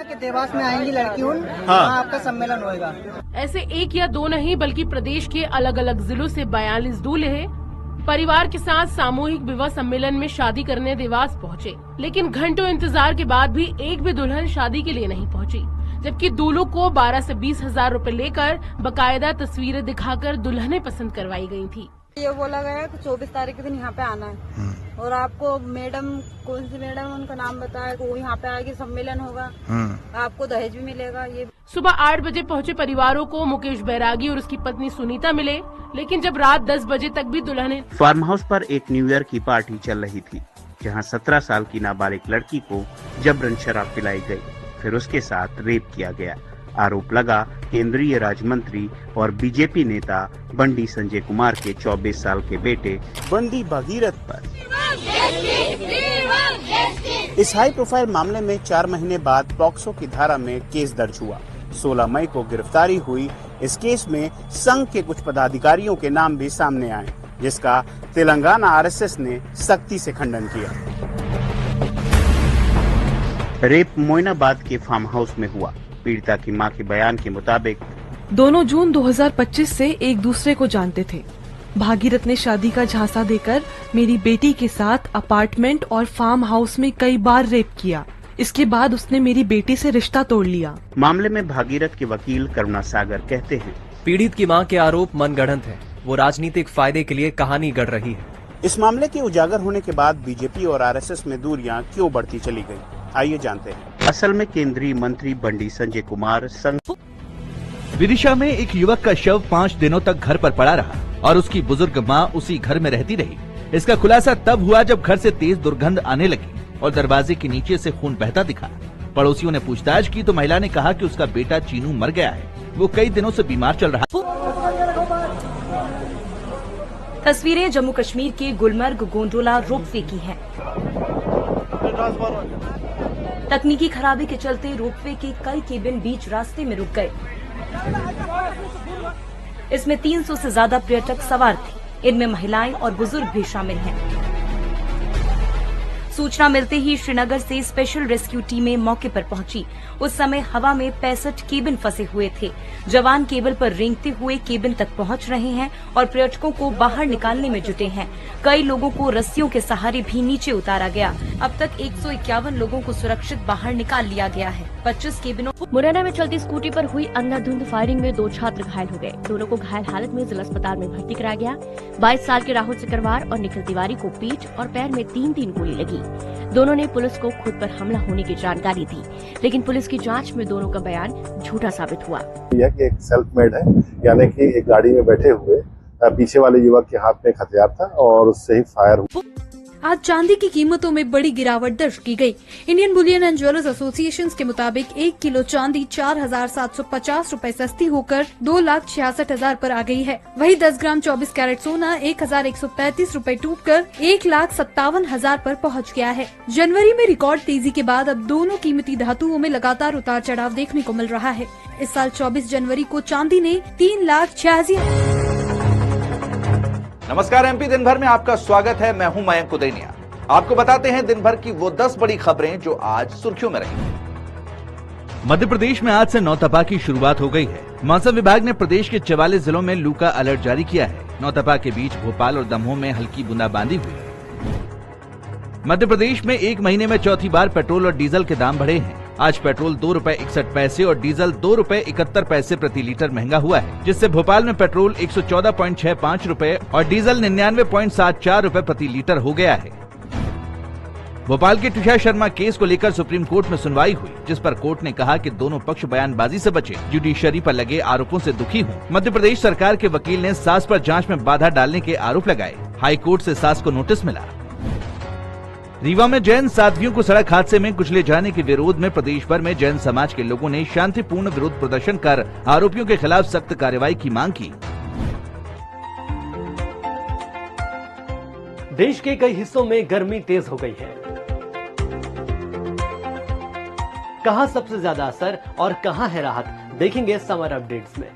के देवास में आएंगी लड़की वहाँ आपका सम्मेलन होगा। ऐसे एक या दो नहीं बल्कि प्रदेश के अलग अलग जिलों से 42 दूल्हे परिवार के साथ सामूहिक विवाह सम्मेलन में शादी करने देवास पहुंचे, लेकिन घंटों इंतजार के बाद भी एक भी दुल्हन शादी के लिए नहीं पहुंची, जबकि दूल्हों को 12 से 20 हजार रूपए लेकर बकायदा तस्वीरें दिखाकर दुल्हनें पसंद करवाई गई थी। ये बोला गया है कि 24 तारीख के दिन यहाँ पे आना है और आपको मैडम, कौन सी मैडम उनका नाम बताया, वो यहाँ पे आएगी, सम्मेलन होगा, आपको दहेज भी मिलेगा। ये सुबह 8 बजे पहुंचे परिवारों को मुकेश बैरागी और उसकी पत्नी सुनीता मिले, लेकिन जब रात 10 बजे तक भी दुल्हनें फार्म हाउस पर एक न्यू ईयर की पार्टी चल रही थी, जहां 17 साल की नाबालिग लड़की को जबरन शराब पिलाई गई, फिर उसके साथ रेप किया गया। आरोप लगा केंद्रीय राज्य मंत्री और बीजेपी नेता बंडी संजय कुमार के 24 साल के बेटे बंडी भगीरथ पर। इस हाई प्रोफाइल मामले में 4 महीने बाद पॉक्सो की धारा में केस दर्ज हुआ। 16 मई को गिरफ्तारी हुई। इस केस में संघ के कुछ पदाधिकारियों के नाम भी सामने आए, जिसका तेलंगाना आरएसएस ने सख्ती से खंडन किया। रेप मोइनाबाद के फार्म हाउस में हुआ। पीड़िता की मां के बयान के मुताबिक दोनों जून 2025 से एक दूसरे को जानते थे। भागीरथ ने शादी का झांसा देकर मेरी बेटी के साथ अपार्टमेंट और फार्म हाउस में कई बार रेप किया। इसके बाद उसने मेरी बेटी से रिश्ता तोड़ लिया। मामले में भागीरथ के वकील करुणा सागर कहते हैं, पीड़ित की मां के आरोप मनगढ़ंत है। वो राजनीतिक फायदे के लिए कहानी गढ़ रही है। इस मामले के उजागर होने के बाद बीजेपी और आरएसएस में दूरियां क्यों बढ़ती चली गयी, आइए जानते हैं। असल में केंद्रीय मंत्री बंडी संजय कुमार संघ। विदिशा में एक युवक का शव 5 दिनों तक घर पर पड़ा रहा और उसकी बुजुर्ग मां उसी घर में रहती रही। इसका खुलासा तब हुआ जब घर से तेज दुर्गंध आने लगी और दरवाजे के नीचे से खून बहता दिखा। पड़ोसियों ने पूछताछ की तो महिला ने कहा कि उसका बेटा चीनू मर गया है, वो कई दिनों से बीमार चल रहा। तस्वीरें जम्मू कश्मीर के गुलमर्ग गोंडोला रोपवे की हैं। तकनीकी खराबी के चलते रोपवे के कई केबिन बीच रास्ते में रुक गए। इसमें 300 से ज्यादा पर्यटक सवार थे। इनमें महिलाएं और बुजुर्ग भी शामिल हैं। सूचना मिलते ही श्रीनगर से स्पेशल रेस्क्यू टीमें मौके पर पहुंची। उस समय हवा में 65 केबिन फंसे हुए थे। जवान केबल पर रेंगते हुए केबिन तक पहुंच रहे हैं और पर्यटकों को बाहर निकालने में जुटे हैं। कई लोगों को रस्सियों के सहारे भी नीचे उतारा गया। अब तक 151 लोगों को सुरक्षित बाहर निकाल लिया गया है। 25 केबिनों। मुरैना में चलती स्कूटी पर हुई अंधाधुंध फायरिंग में 2 छात्र घायल हो गए। दोनों को घायल हालत में जिला अस्पताल में भर्ती कराया गया। 22 साल के राहुल सिकरवार और निखिल तिवारी को पीठ और पैर में 3-3 गोली लगी। दोनों ने पुलिस को खुद पर हमला होने की जानकारी दी, लेकिन पुलिस की जांच में दोनों का बयान झूठा साबित हुआ। यह एक सेल्फ मेड है, यानी कि एक गाड़ी में बैठे हुए पीछे वाले युवक के हाथ में एक हथियार था और उससे ही फायर हुआ। आज चांदी की कीमतों में बड़ी गिरावट दर्ज की गई। Indian Boolean and jewellers association के मुताबिक 1 किलो चांदी 4,750 रूपए सस्ती होकर 2,66,000 पर आ गई है। वहीं 10 ग्राम 24 कैरेट सोना 1,135 रूपए टूटकर 1,57,000 पर पहुंच गया है। जनवरी में रिकॉर्ड तेजी के बाद अब दोनों कीमती धातुओं में लगातार उतार चढ़ाव देखने को मिल रहा है। इस साल 24 जनवरी को चांदी ने 3,86,000। नमस्कार, एमपी दिन भर में आपका स्वागत है। मैं हूं मयंक कुदैनिया। आपको बताते हैं दिन भर की वो 10 बड़ी खबरें जो आज सुर्खियों में रही। मध्य प्रदेश में आज से नौतपा की शुरुआत हो गई है। मौसम विभाग ने प्रदेश के 44 जिलों में लू का अलर्ट जारी किया है। नौतपा के बीच भोपाल और दमोह में हल्की बूंदाबांदी हुई। मध्य प्रदेश में एक महीने में चौथी बार पेट्रोल और डीजल के दाम बढ़े हैं। आज पेट्रोल 2 रुपए 61 पैसे और डीजल 2 रुपए 71 पैसे प्रति लीटर महंगा हुआ है, जिससे भोपाल में पेट्रोल 114.65 रुपए और डीजल 99.74 रुपए प्रति लीटर हो गया है। भोपाल के तुषार शर्मा केस को लेकर सुप्रीम कोर्ट में सुनवाई हुई, जिस पर कोर्ट ने कहा कि दोनों पक्ष बयानबाजी से बचे। जुडिशरी पर लगे आरोपों से दुखी हूँ। मध्य प्रदेश सरकार के वकील ने सास पर जांच में बाधा डालने के आरोप लगाए। हाई कोर्ट से सास को नोटिस मिला। रीवा में जैन साध्वियों को सड़क हादसे में कुचले जाने के विरोध में प्रदेश भर में जैन समाज के लोगों ने शांतिपूर्ण विरोध प्रदर्शन कर आरोपियों के खिलाफ सख्त कार्रवाई की मांग की। देश के कई हिस्सों में गर्मी तेज हो गई है। कहां सबसे ज्यादा असर और कहां है राहत, देखेंगे समर अपडेट्स में।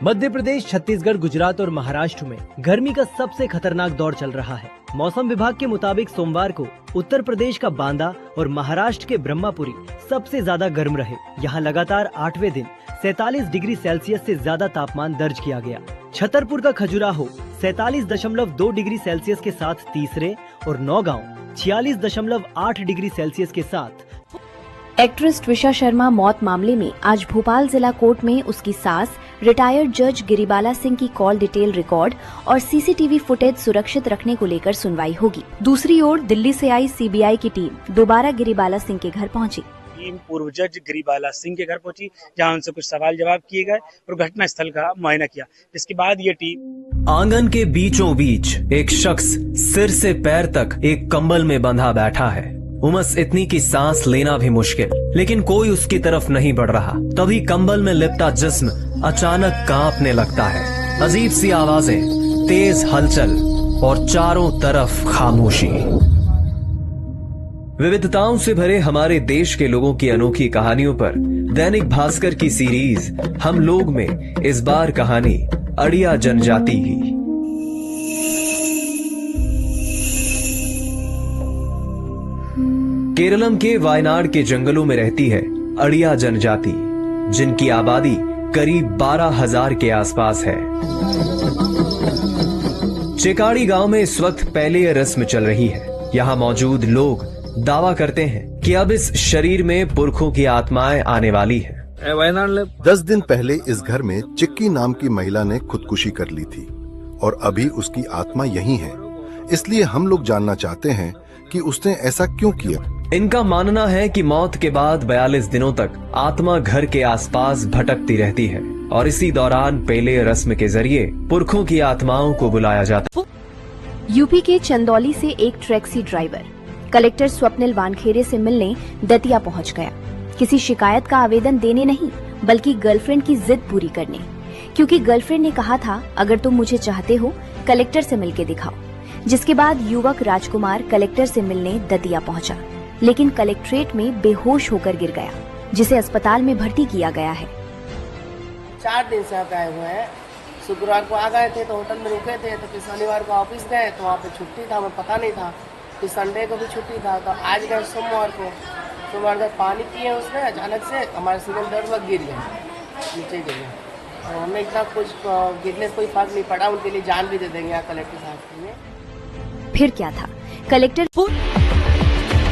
मध्य प्रदेश, छत्तीसगढ़, गुजरात और महाराष्ट्र में गर्मी का सबसे खतरनाक दौर चल रहा है। मौसम विभाग के मुताबिक सोमवार को उत्तर प्रदेश का बांदा और महाराष्ट्र के ब्रह्मपुरी सबसे ज्यादा गर्म रहे। यहाँ लगातार 8वें दिन 47 डिग्री सेल्सियस से ज्यादा तापमान दर्ज किया गया। छतरपुर का खजुराहो 47.2 डिग्री सेल्सियस के साथ तीसरे और नौगांव 46.8 डिग्री सेल्सियस के साथ। एक्ट्रेस त्विषा शर्मा मौत मामले में आज भोपाल जिला कोर्ट में उसकी सास, रिटायर्ड जज गिरिबाला सिंह की कॉल डिटेल रिकॉर्ड और सीसीटीवी फुटेज सुरक्षित रखने को लेकर सुनवाई होगी। दूसरी ओर दिल्ली से आई सीबीआई की टीम दोबारा गिरिबाला सिंह के घर पहुंची। टीम पूर्व जज गिरिबाला सिंह के घर पहुंची, जहां उनसे कुछ सवाल जवाब किए गए और घटना स्थल का मुआयना किया। इसके बाद ये टीम आंगन के बीचों बीच एक शख्स सिर से पैर तक एक कंबल में बंधा बैठा है। उमस इतनी कि सांस लेना भी मुश्किल, लेकिन कोई उसकी तरफ नहीं बढ़ रहा। तभी कंबल में लिपटा जिस्म अचानक कांपने लगता है। अजीब सी आवाजें, तेज हलचल और चारों तरफ खामोशी। विविधताओं से भरे हमारे देश के लोगों की अनोखी कहानियों पर दैनिक भास्कर की सीरीज हम लोग में इस बार कहानी अड़िया जनजाति की। केरलम के वायनाड के जंगलों में रहती है अड़िया जनजाति, जिनकी आबादी करीब 12,000 के आसपास है। चेकाड़ी गांव में इस वक्त पहले रस्म चल रही है। यहाँ मौजूद लोग दावा करते हैं कि अब इस शरीर में पुरखों की आत्माएं आने वाली है। 10 दिन पहले इस घर में चिक्की नाम की महिला ने खुदकुशी कर ली थी और अभी उसकी आत्मा यही है। इसलिए हम लोग जानना चाहते हैं कि उसने ऐसा क्यों किया। इनका मानना है कि मौत के बाद 42 दिनों तक आत्मा घर के आसपास भटकती रहती है और इसी दौरान पहले रस्म के जरिए पुरखों की आत्माओं को बुलाया जाता। यूपी के चंदौली से एक taxi driver collector Swapnil Wankhede से मिलने दतिया पहुंच गया। किसी शिकायत का आवेदन देने नहीं, बल्कि गर्लफ्रेंड की जिद पूरी करने, क्योंकि गर्लफ्रेंड ने कहा था अगर तुम मुझे चाहते हो कलेक्टर से मिलके दिखाओ। जिसके बाद युवक राजकुमार कलेक्टर से मिलने दतिया पहुंचा, लेकिन कलेक्ट्रेट में बेहोश होकर गिर गया, जिसे अस्पताल में भर्ती किया गया है। 4 दिन से आए हुए हैं। शुक्रवार को आ गए थे तो होटल में रुके थे, तो फिर शनिवार को ऑफिस गए तो वहाँ पे छुट्टी था, हमें पता नहीं था। फिर संडे को भी छुट्टी था, तो आज गए सोमवार को पानी पिए, उसमें अचानक से हमारे सिर दर्द में गिर गया, नीचे गिर गया। और हमें इतना कुछ गिरने से कोई फर्क नहीं पड़ा, उनके लिए जान भी दे देंगे यहाँ कलेक्टर साहब के लिए। फिर क्या था, कलेक्टर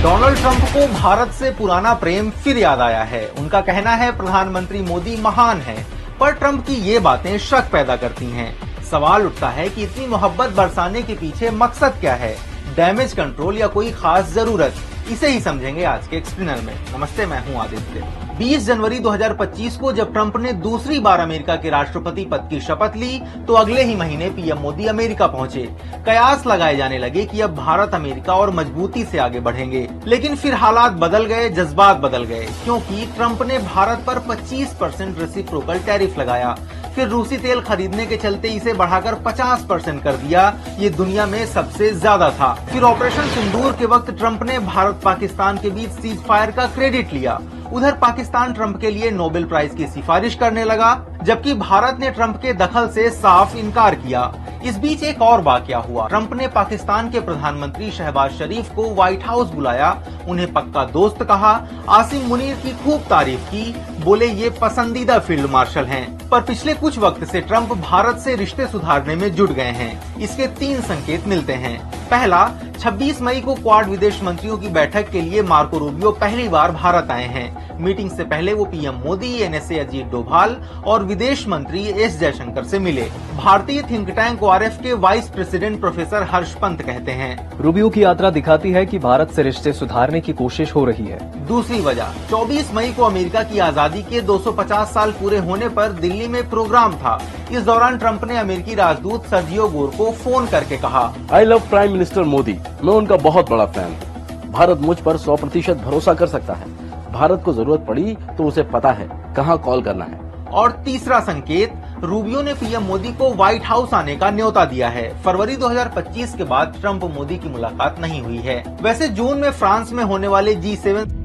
डोनाल्ड ट्रंप को भारत से पुराना प्रेम फिर याद आया है। उनका कहना है प्रधानमंत्री मोदी महान है, पर ट्रंप की ये बातें शक पैदा करती हैं। सवाल उठता है कि इतनी मोहब्बत बरसाने के पीछे मकसद क्या है, डैमेज कंट्रोल या कोई खास जरूरत? इसे ही समझेंगे आज के एक्सप्लेनर में। नमस्ते, मैं हूं आदित्य। 20 जनवरी 2025 को जब ट्रंप ने दूसरी बार अमेरिका के राष्ट्रपति पद की शपथ ली, तो अगले ही महीने पीएम मोदी अमेरिका पहुंचे। कयास लगाए जाने लगे कि अब भारत अमेरिका और मजबूती से आगे बढ़ेंगे। लेकिन फिर हालात बदल गए, जज्बात बदल गए, क्योंकि ट्रंप ने भारत पर 25% रेसिप्रोकल टैरिफ लगाया। फिर रूसी तेल खरीदने के चलते इसे बढ़ाकर 50% कर दिया। ये दुनिया में सबसे ज्यादा था। फिर ऑपरेशन सिंदूर के वक्त ट्रंप ने भारत पाकिस्तान के बीच सीज फायर का क्रेडिट लिया। उधर पाकिस्तान ट्रंप के लिए नोबेल प्राइज की सिफारिश करने लगा, जबकि भारत ने ट्रंप के दखल से साफ इनकार किया। इस बीच एक और वाकया हुआ। ट्रंप ने पाकिस्तान के प्रधानमंत्री शहबाज शरीफ को व्हाइट हाउस बुलाया, उन्हें पक्का दोस्त कहा, आसिम मुनीर की खूब तारीफ की, बोले ये पसंदीदा फील्ड मार्शल हैं। पर पिछले कुछ वक्त से ट्रंप भारत से रिश्ते सुधारने में जुट गए हैं। इसके 3 संकेत मिलते हैं। पहला, 26 मई को क्वाड विदेश मंत्रियों की बैठक के लिए मार्को रूबियो पहली बार भारत आए हैं। मीटिंग से पहले वो पीएम मोदी, एनएसए अजीत डोभाल और विदेश मंत्री एस जयशंकर से मिले। भारतीय थिंक टैंक ओआरएफ के वाइस प्रेसिडेंट प्रोफेसर हर्ष पंत कहते हैं, रूबियो की यात्रा दिखाती है कि भारत से रिश्ते सुधारने की कोशिश हो रही है। दूसरी वजह, 24 मई को अमेरिका की आजादी के 250 साल पूरे होने पर दिल्ली में प्रोग्राम था। इस दौरान ट्रंप ने अमेरिकी राजदूत सर्जियो गोर को फोन करके कहा, I love prime minister Modi, मैं उनका बहुत बड़ा फैन हूँ। भारत मुझ पर 100% भरोसा कर सकता है। भारत को जरूरत पड़ी तो उसे पता है कहाँ कॉल करना है। और तीसरा संकेत, रूबियो ने पीएम मोदी को व्हाइट हाउस आने का न्योता दिया है। फरवरी 2025 के बाद ट्रंप मोदी की मुलाकात नहीं हुई है। वैसे जून में फ्रांस में होने वाले G7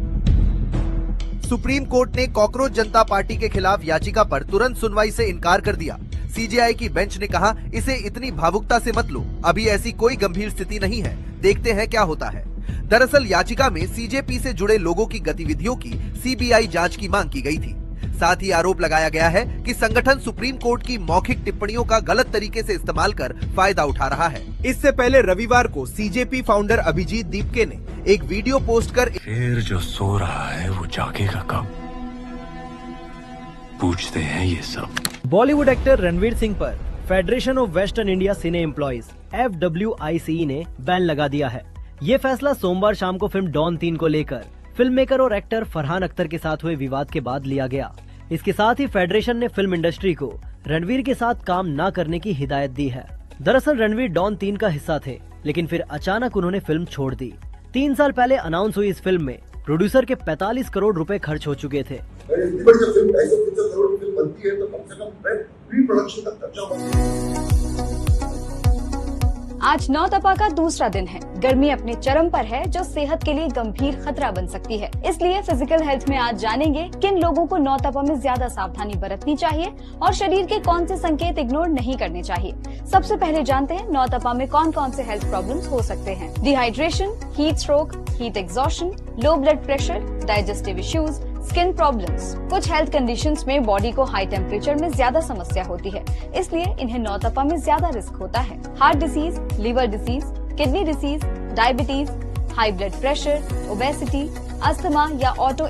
सुप्रीम कोर्ट ने कॉकरोच जनता पार्टी के खिलाफ याचिका पर तुरंत सुनवाई से इनकार कर दिया। सीजेआई की बेंच ने कहा, इसे इतनी भावुकता से मत लो, अभी ऐसी कोई गंभीर स्थिति नहीं है, देखते हैं क्या होता है। दरअसल याचिका में सीजेपी से जुड़े लोगों की गतिविधियों की सीबीआई जांच की मांग की गई थी। साथ ही आरोप लगाया गया है कि संगठन सुप्रीम कोर्ट की मौखिक टिप्पणियों का गलत तरीके से इस्तेमाल कर फायदा उठा रहा है। इससे पहले रविवार को सीजेपी फाउंडर अभिजीत दीपके ने एक वीडियो पोस्ट कर शेर जो सो रहा है वो जागेगा कब, पूछते हैं ये सब। बॉलीवुड एक्टर रणवीर सिंह पर federation of western India cine employees FWICE ने बैन लगा दिया है। ये फैसला सोमवार शाम को फिल्म डॉन 3 को लेकर फिल्म मेकर और एक्टर फरहान अख्तर के साथ हुए विवाद के बाद लिया गया। इसके साथ ही फेडरेशन ने फिल्म इंडस्ट्री को रणवीर के साथ काम न करने की हिदायत दी है। दरअसल रणवीर डॉन 3 का हिस्सा थे, लेकिन फिर अचानक उन्होंने फिल्म छोड़ दी। 3 साल पहले अनाउंस हुई इस फिल्म में प्रोड्यूसर के 45 करोड़ रुपए खर्च हो चुके थे। आज नौतपा का दूसरा दिन है। गर्मी अपने चरम पर है, जो सेहत के लिए गंभीर खतरा बन सकती है। इसलिए फिजिकल हेल्थ में आज जानेंगे किन लोगों को नौतपा में ज्यादा सावधानी बरतनी चाहिए और शरीर के कौन से संकेत इग्नोर नहीं करने चाहिए। सबसे पहले जानते हैं नौतपा में कौन कौन से हेल्थ प्रॉब्लम्स हो सकते हैं। Dehydration, heat stroke, heat exhaustion, low blood pressure, digestive issues, skin problems. कुछ हेल्थ कंडीशंस में बॉडी को हाई टेम्परेचर में ज्यादा समस्या होती है, इसलिए इन्हें नौतपा में ज्यादा रिस्क होता है। Heart disease, liver disease, kidney disease, diabetes, high blood pressure, obesity, asthma या ऑटो